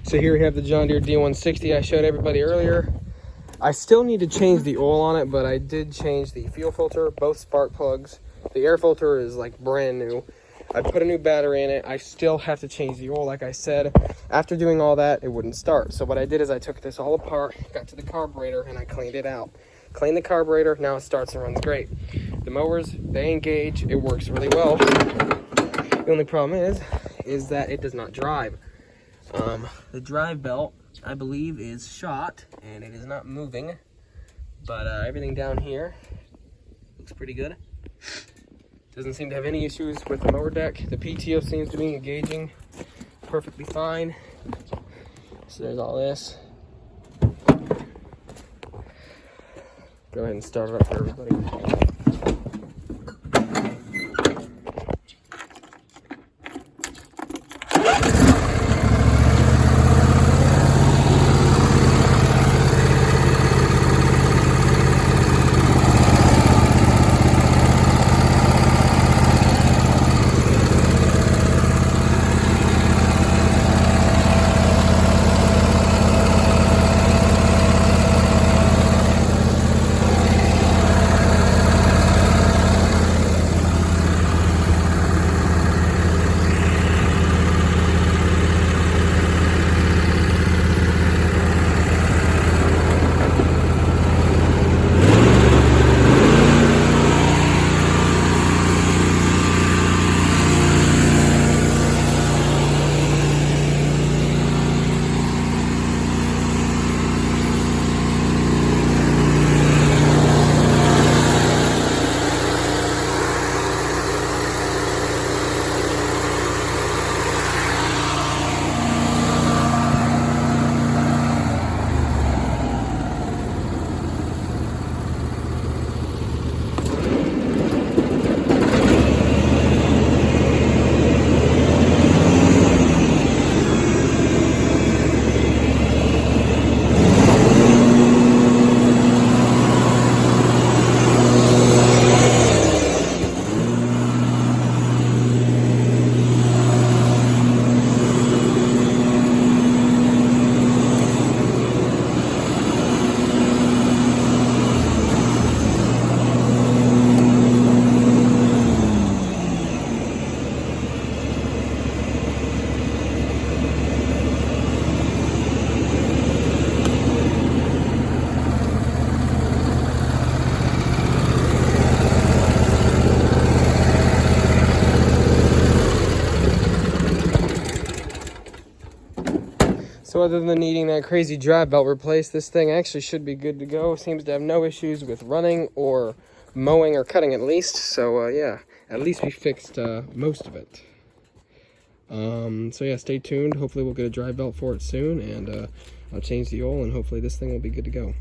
So here we have the John Deere D160 I showed everybody earlier. I still need to change the oil on it, but I did change the fuel filter, both spark plugs. The air filter is like brand new. I put a new battery in it. I still have to change the oil, like I said. After doing all that, it wouldn't start. So what I did is I took this all apart, got to the carburetor, and I cleaned it out. Cleaned the carburetor, now it starts and runs great. The mowers, they engage, it works really well. The only problem is that it does not drive. The drive belt, I believe, is shot, and it is not moving. But everything down here looks pretty good. Doesn't seem to have any issues with the mower deck. The PTO seems to be engaging perfectly fine. So there's all this. Go ahead and start it up for everybody. So other than needing that crazy drive belt replaced, this thing actually should be good to go. Seems to have no issues with running or mowing or cutting at least. So yeah, at least we fixed most of it. So yeah, stay tuned. Hopefully we'll get a drive belt for it soon, and I'll change the oil, and hopefully this thing will be good to go.